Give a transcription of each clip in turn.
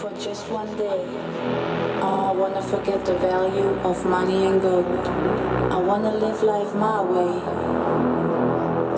For just one day, I wanna forget the value of money and gold. I wanna live life my way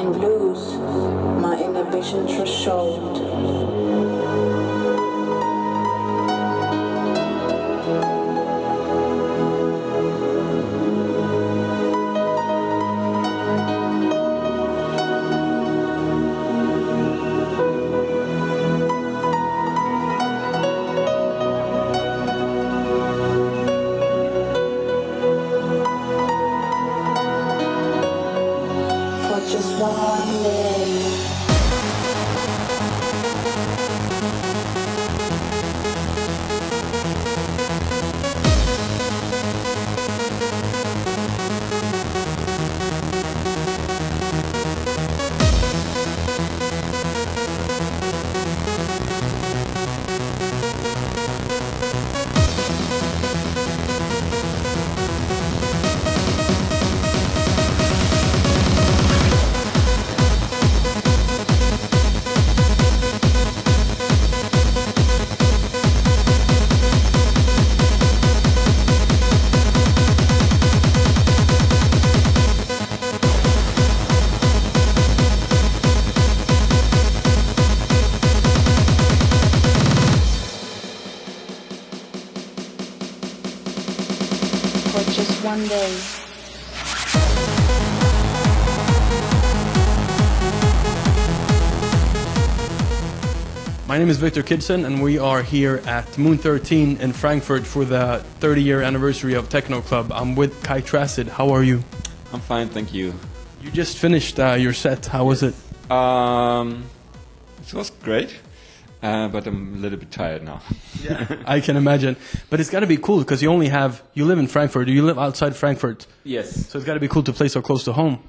and lose my inhibition threshold. Just one day. My name is Victor Kidson and we are here at Moon 13 in Frankfurt for the 30-year anniversary of Techno Club. I'm with Kai Tracid. How are you? I'm fine, thank you. You just finished your set. How was it? It was great, but I'm a little bit tired now. Yeah, I can imagine. But it's got to be cool because you live in Frankfurt. Do you live outside Frankfurt? Yes. So it's got to be cool to play so close to home.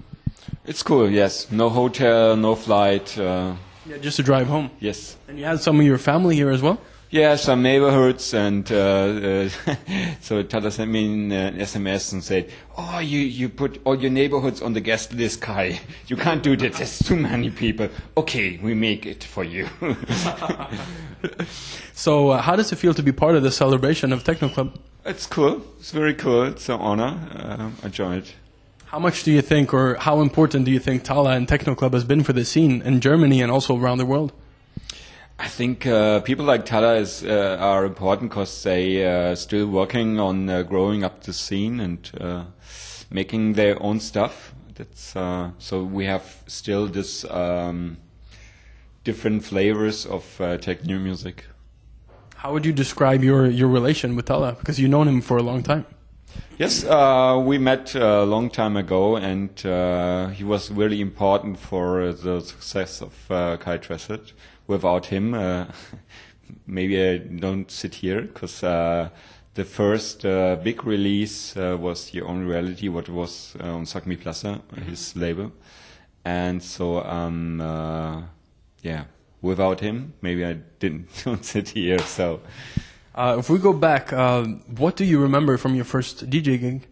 It's cool, yes. No hotel, no flight. Yeah, just to drive home. Yes. And you had some of your family here as well? Yeah, some neighborhoods, and so Tata sent me an SMS and said, "Oh, you put all your neighborhoods on the guest list, Kai. You can't do that. There's too many people. Okay, we make it for you." So, how does it feel to be part of the celebration of Techno Club? It's cool. It's very cool. It's an honor. I joined. How much do you think, or how important do you think Tala and Techno Club has been for the scene in Germany and also around the world? I think people like Tala are important because they are still working on growing up the scene and making their own stuff. That's so we have still this different flavors of techno music. How would you describe your relation with Tala? Because you've known him for a long time. Yes, we met a long time ago, and he was really important for the success of Kai Tracid. Without him, maybe I don't sit here, because the first big release was Your Own Reality, what was on Sakmi Plaza, his label. And so, yeah, without him, maybe I don't sit here. So, if we go back, what do you remember from your first DJ gig?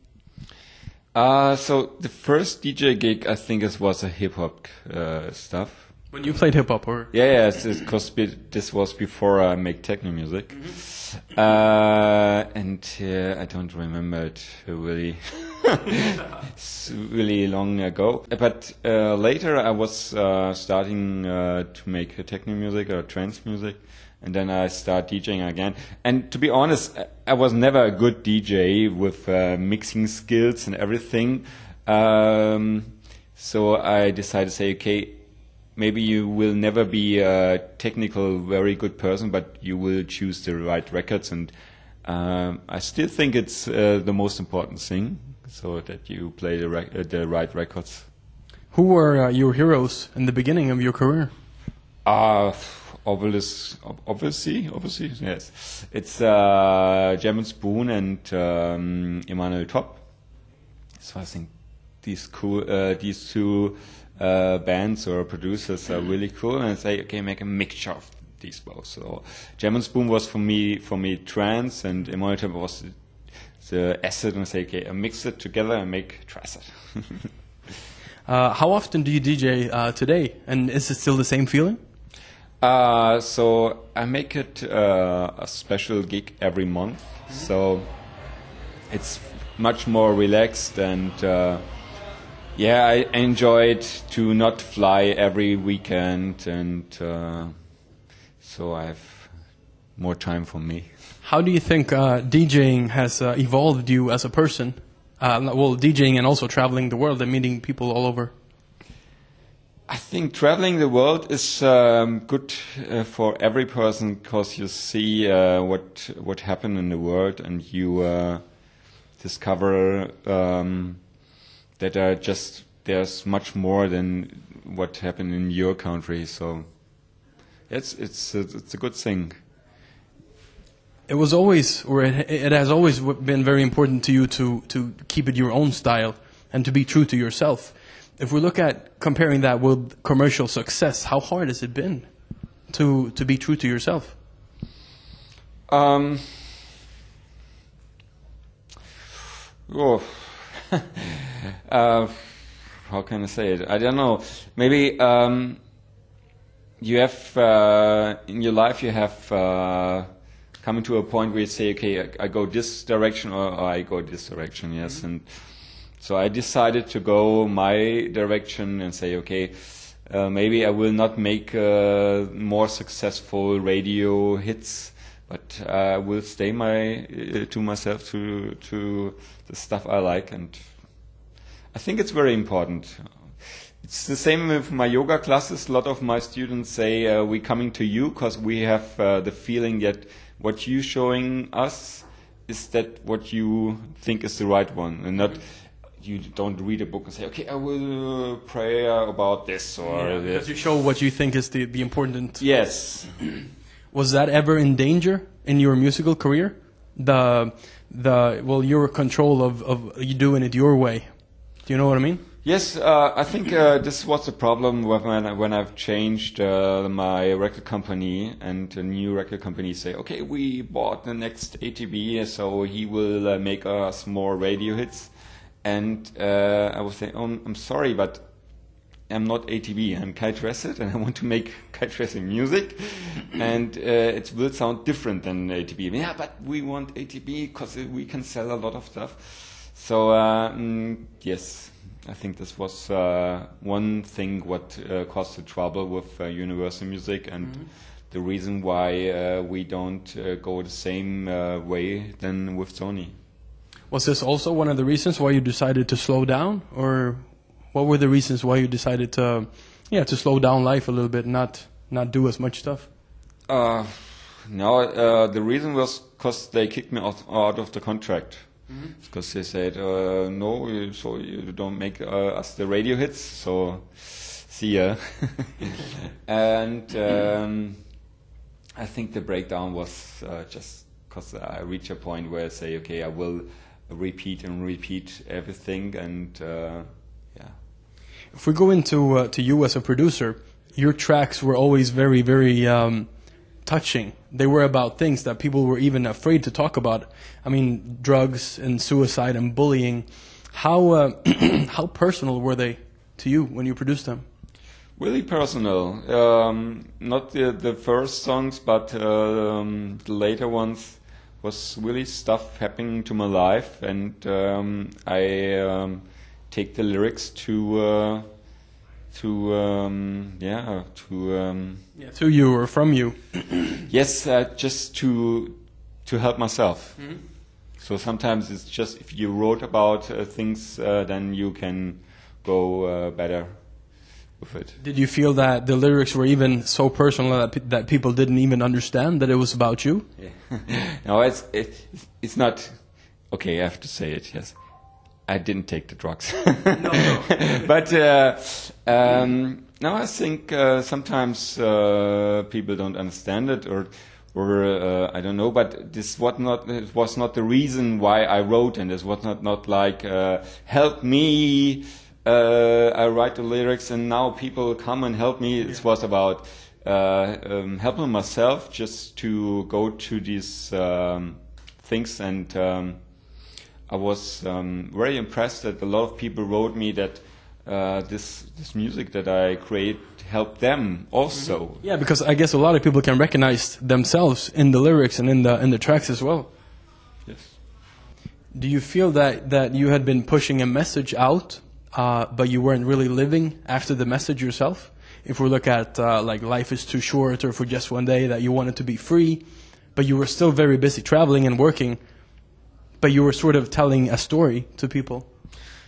So the first DJ gig, I think it was a hip hop stuff. When you played hip hop, or yes, because this was before I make techno music, and I don't remember it really. It's really long ago. But later I was starting to make techno music or trance music, and then I start DJing again. And to be honest, I was never a good DJ with mixing skills and everything. So I decided to say, okay, maybe you will never be a technical, very good person, but you will choose the right records. And I still think it's the most important thing, so that you play the right records. Who were your heroes in the beginning of your career? Obviously, yes. It's German Spoon and Emanuel Top. So I think these two bands or producers are really cool, and I say, okay, make a mixture of these both. So German Spoon was for me trance, and Emanuel Top was the acid, and I say, okay, I mix it together and make Tracid. How often do you DJ today, and is it still the same feeling? So I make it a special gig every month. So it's much more relaxed, and yeah, I enjoyed to not fly every weekend, and so I have more time for me. How do you think DJing has evolved you as a person? Well, DJing and also traveling the world and meeting people all over. I think traveling the world is good for every person, because you see what happened in the world, and you discover that there's much more than what happened in your country. So it's a good thing. It was always, or it has always been very important to you to keep it your own style and to be true to yourself. If we look at comparing that with commercial success, how hard has it been to be true to yourself? Oh. How can I say it? I don't know. Maybe you have in your life, you have coming to a point where you say, okay, I go this direction, or I go this direction. Yes. Mm-hmm. And so I decided to go my direction and say, okay, maybe I will not make more successful radio hits, but I will stay to myself, to the stuff I like, and I think it's very important. It's the same with my yoga classes. A lot of my students say, we're coming to you because we have the feeling that what you're showing us is that what you think is the right one, and not you don't read a book and say, okay, I will pray about this or because you show what you think is the important. Yes. Was that ever in danger in your musical career? Your control of you doing it your way. Do you know what I mean? Yes, I think this was the problem when I've changed my record company, and a new record company say, okay, we bought the next ATB, so he will make us more radio hits. And I was saying, oh, I'm sorry, but I'm not ATB, I'm Kai Tracid, and I want to make Kai Tracid music, and it will sound different than ATB. Yeah, but we want ATB because we can sell a lot of stuff. So yes, I think this was one thing what caused the trouble with Universal Music, and the reason why we don't go the same way than with Sony. Was this also one of the reasons why you decided to slow down, or what were the reasons why you decided to slow down life a little bit, not do as much stuff? No, the reason was because they kicked me out of the contract. Because they said, no, so you don't make us the radio hits, so see ya. And I think the breakdown was just because I reached a point where I say, okay, I will repeat everything, and yeah. If we go into to you as a producer, your tracks were always very, very touching. They were about things that people were even afraid to talk about. I mean, drugs and suicide and bullying. How how personal were they to you when you produced them? Really personal. Not the first songs, but the later ones was really stuff happening to my life, and I take the lyrics to you or from you. Yes, just to help myself. So sometimes it's just if you wrote about things, then you can go better with it. Did you feel that the lyrics were even so personal that people didn't even understand that it was about you? Yeah. No, it's not. Okay, I have to say it. Yes, I didn't take the drugs. No. But no, I think sometimes people don't understand it, or I don't know. But this was not the reason why I wrote, and this was not like help me. I write the lyrics, and now people come and help me. It was about helping myself just to go to these things, and I was very impressed that a lot of people wrote me that this music that I create help them also. Yeah, because I guess a lot of people can recognize themselves in the lyrics and in the tracks as well. Yes. Do you feel that you had been pushing a message out, but you weren't really living after the message yourself? If we look at like Life is Too Short or For Just One Day, that you wanted to be free, but you were still very busy traveling and working, but you were sort of telling a story to people.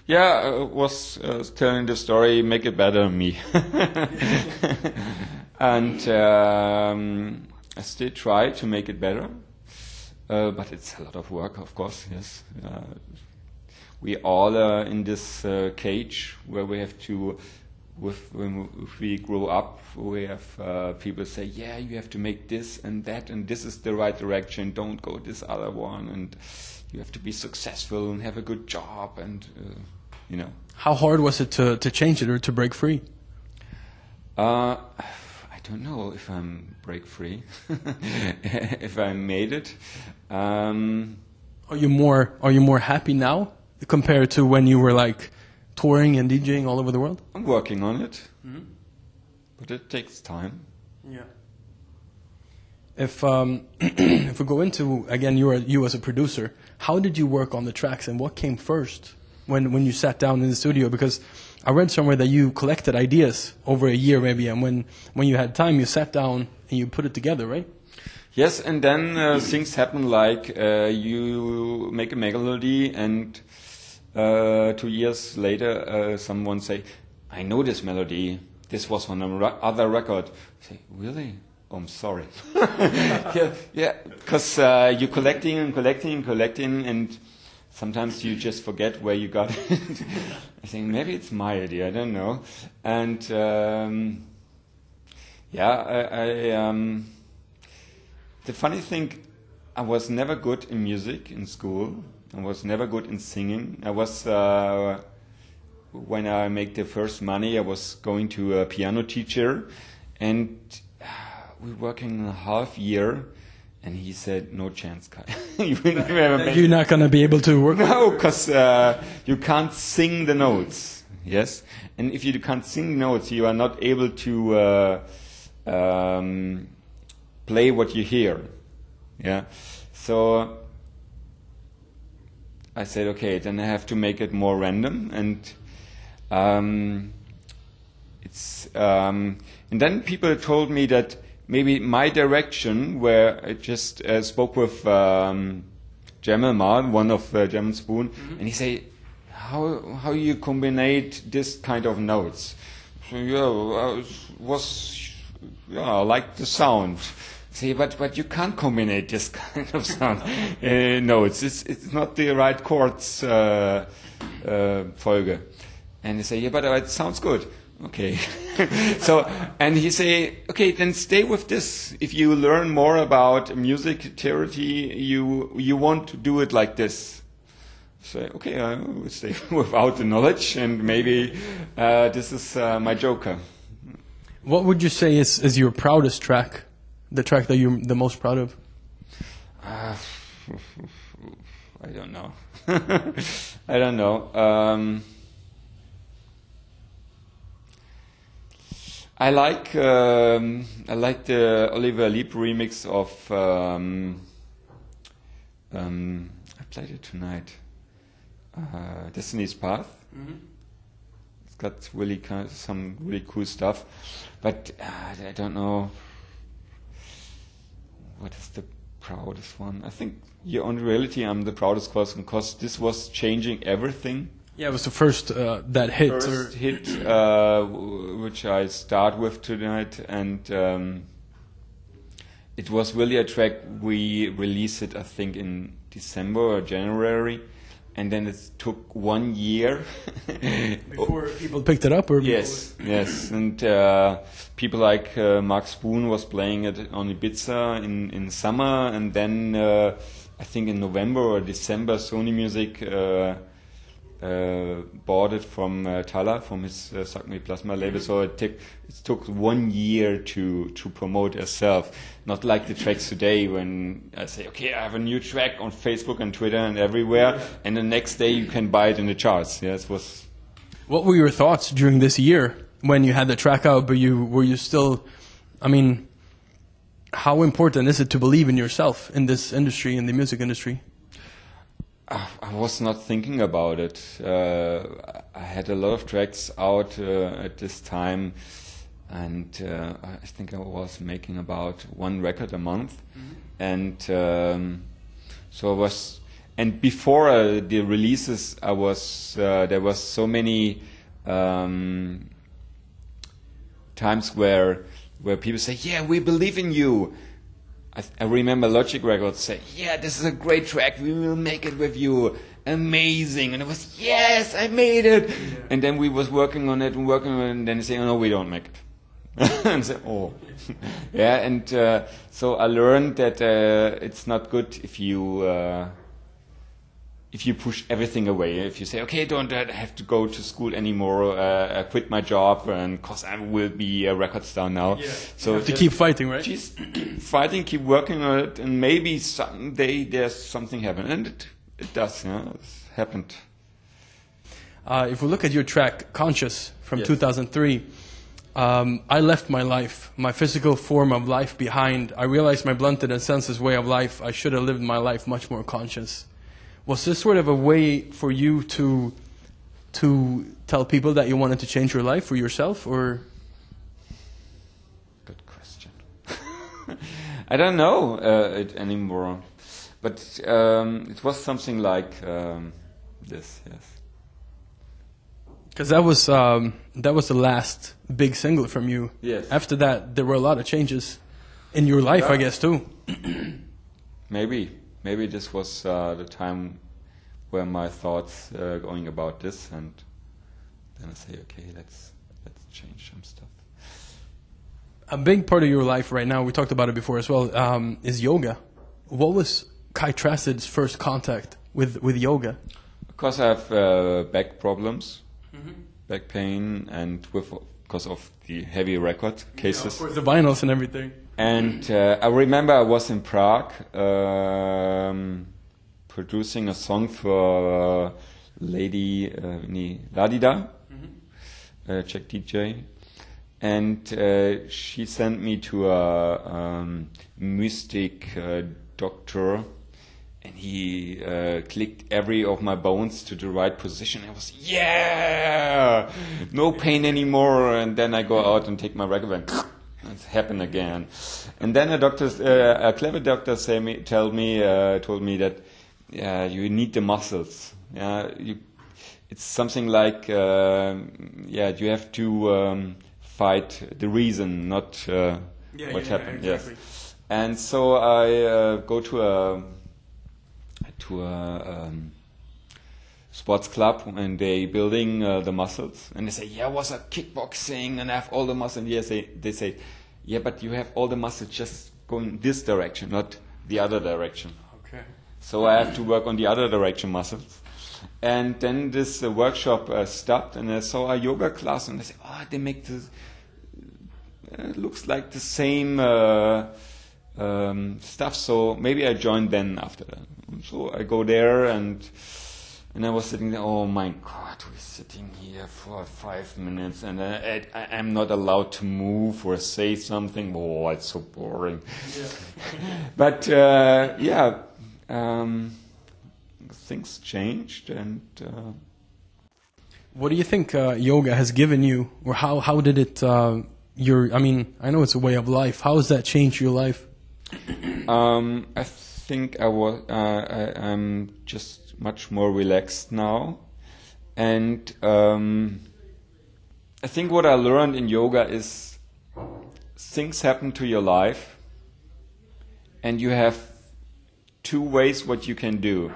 Yeah, I was telling the story, make it better than me. And I still try to make it better, but it's a lot of work, of course, yes. We all are in this cage where we have to, if we grow up, we have people say, yeah, you have to make this and that, and this is the right direction, don't go this other one, and you have to be successful and have a good job, and you know. How hard was it to change it or to break free? I don't know if I'm break free, if I made it. Are you more happy now compared to when you were like touring and DJing all over the world? I'm working on it, but it takes time. Yeah. If if we go into again, you as a producer, how did you work on the tracks and what came first when you sat down in the studio? Because I read somewhere that you collected ideas over a year maybe, and when you had time, you sat down and you put it together, right? Yes, and then things happen like you make a melody, and 2 years later, someone say, "I know this melody. This was on another record." I say, "Really? Oh, I'm sorry." yeah, because you're collecting and collecting and collecting, and sometimes you just forget where you got it. I think maybe it's my idea. I don't know. And the funny thing, I was never good in music in school. I was never good in singing. I was when I make the first money, I was going to a piano teacher, and we were working a half year. And he said, "No chance, Kai. You're not going to be able to work." No, because you can't sing the notes. Yes, and if you can't sing notes, you are not able to play what you hear. Yeah, so I said, okay, then I have to make it more random, and and then people told me that maybe my direction, where I just spoke with Jamal, one of German Spoon, and he said, how you combine this kind of notes? So I like the sound. Say, but you can't combine this kind of sound notes. It's not the right chords Folge. And they say, yeah, but it sounds good. Okay. So, and he say, okay, then stay with this. If you learn more about music theory, you won't do it like this. Say, okay, I will stay without the knowledge, and maybe this is my joker. What would you say is your proudest track? The track that you're the most proud of? I don't know. I don't know. I like the Oliver Lieb remix of I played it tonight. Destiny's Path. Mm-hmm. It's got really some really cool stuff, but I don't know what is the proudest one. I think on reality I'm the proudest person because this was changing everything. Yeah, it was the first that hit. First hit, which I start with tonight, and it was really a track. We released it, I think, in December or January, and then it took 1 year before people picked it up. Or yes, and people like Mark Spoon was playing it on Ibiza in summer, and then I think in November or December, Sony Music bought it from Tala, from his Sakmi Plasma label. So it took 1 year to promote yourself. Not like the tracks today when I say, okay, I have a new track on Facebook and Twitter and everywhere, and the next day you can buy it in the charts. Yeah, it was What were your thoughts during this year when you had the track out, but were you still, I mean, how important is it to believe in yourself in this industry, in the music industry? I was not thinking about it. I had a lot of tracks out at this time, and I think I was making about one record a month, and so I was. And before the releases, I was there was so many times where people say, "Yeah, we believe in you." I remember Logic Records say, "Yeah, this is a great track. We will make it with you. Amazing!" And it was, "Yes, I made it." Yeah. And then we was working on it, and then they say, "Oh, no, we don't make it." And say, "Oh, yeah." And so I learned that it's not good if you push everything away. If you say, "Okay, I don't have to go to school anymore. I quit my job, and cause I will be a record star now." Yeah. So you have to keep fighting, right? Just keep fighting, keep working on it, and maybe someday there's something happen, and it does. Yeah, it's happened. If we look at your track "Conscious" from 2003, I left my life, my physical form of life behind. I realized my blunted and senseless way of life. I should have lived my life much more conscious. Was this sort of a way for you to tell people that you wanted to change your life for yourself, or? Good question. I don't know it anymore, but it was something like this, yes. Because that was the last big single from you. Yes. After that, there were a lot of changes in your life, I guess, too. Maybe this was the time where my thoughts going about this, and then I say, okay, let's change some stuff. A big part of your life right now, we talked about it before as well, is yoga. What was Kai Tracid's first contact with yoga? Because I have back problems, back pain, and because of the heavy record cases. Yeah, of course, the vinyls and everything. And I remember I was in Prague producing a song for Lady Ladida, Czech DJ, and she sent me to a mystic doctor, and he clicked every of my bones to the right position. I was, yeah, no pain anymore. And then I go out and take my record and it's happened again. And then a clever doctor told me that you need the muscles. It's something like you have to fight the reason, not what happened. Exactly. Yes. And so I go to a sports club, and they building the muscles, and they say, "Yeah, was a kickboxing, and I have all the muscles." And yes, they say, "Yeah, but you have all the muscles just going this direction, not the other direction." Okay. So I have to work on the other direction muscles. And then this workshop stopped, and I saw a yoga class, and I said, "Oh, they make this. It looks like the same stuff." So maybe I joined then after that. So I go there, and I was sitting there. Oh my God, we're sitting here for 5 minutes, and I'm not allowed to move or say something. Oh, it's so boring. Yeah. But things changed, and. What do you think yoga has given you, or how did it? I mean, I know it's a way of life. How has that changed your life? I think I'm just much more relaxed now, and I think what I learned in yoga is things happen to your life, and you have two ways what you can do.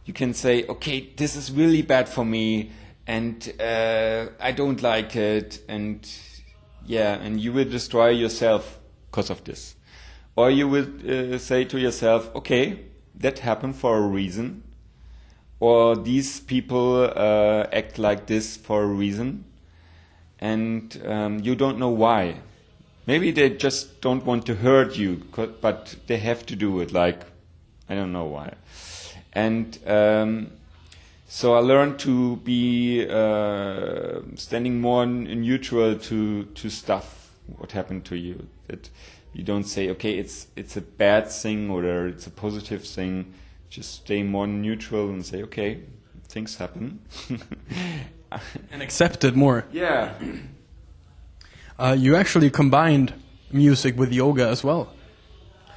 You can say, okay, this is really bad for me, and I don't like it, and you will destroy yourself because of this. Or you will say to yourself, okay, that happened for a reason, or these people act like this for a reason, and you don't know why. Maybe they just don't want to hurt you, but they have to do it, like, I don't know why. And So I learned to be standing more neutral to stuff what happened to you. That you don't say, okay, it's a bad thing or it's a positive thing. Just stay more neutral and say, okay, things happen. And accept it more. Yeah. You actually combined music with yoga as well.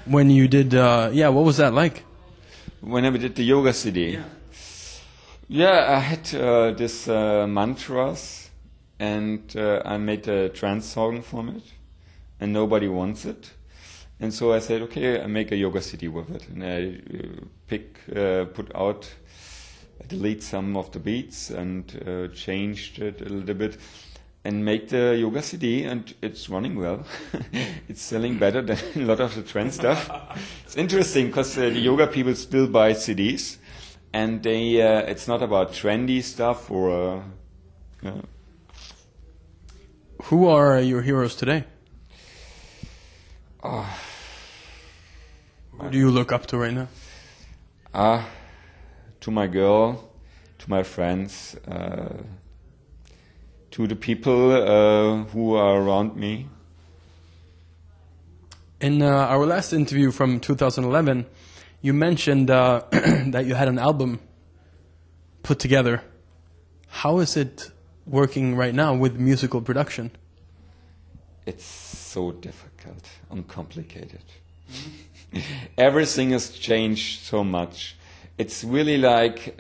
When you did, what was that like? When I did the yoga CD. Yeah, I had this mantras, and I made a trance song from it, and nobody wants it. And so I said, okay, I make a yoga CD with it, and I delete some of the beats and changed it a little bit, and make the yoga CD, and it's running well. It's selling better than a lot of the trance stuff. It's interesting because the yoga people still buy CDs, and they it's not about trendy stuff or. Who are your heroes today? Who do you look up to right now? To my girl, to my friends, to the people who are around me. In our last interview from 2011, you mentioned that you had an album put together. How is it working right now with musical production? It's so difficult and complicated. Everything has changed so much. It's really like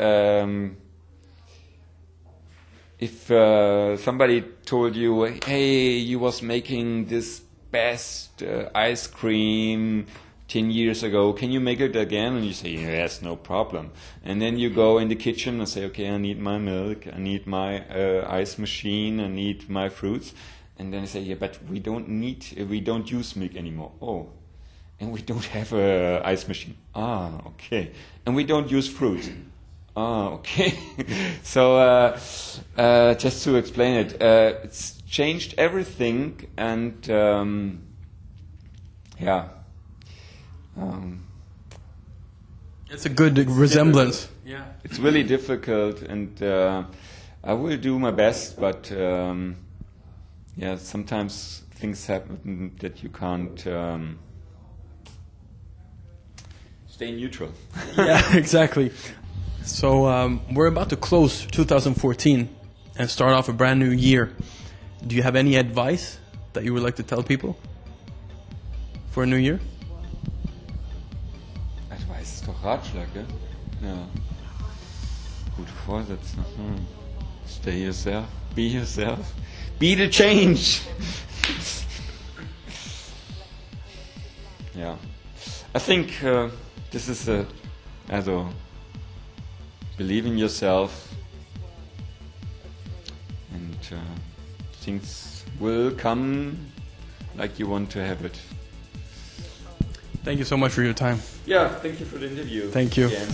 if somebody told you, hey, you was making this best ice cream 10 years ago, can you make it again? And you say, yes, no problem. And then you go in the kitchen and say, okay, I need my milk, I need my ice machine, I need my fruits. And then I say, yeah, but we don't use milk anymore. Oh, and we don't have a ice machine. Ah, okay. And we don't use fruit. Ah, okay. So just to explain it, it's changed everything, and it's a good resemblance. Yeah, it's really difficult, and I will do my best, but sometimes things happen that you can't stay neutral. Yeah, exactly. So we're about to close 2014 and start off a brand new year. Do you have any advice that you would like to tell people for a new year? Advice ist doch Ratschlag, gell? Ja. Gute Vorsätze. Stay yourself. Be yourself. Be the change. Yeah. I think this is believe in yourself, and things will come like you want to have it. Thank you so much for your time. Yeah, thank you for the interview. Thank you. Again.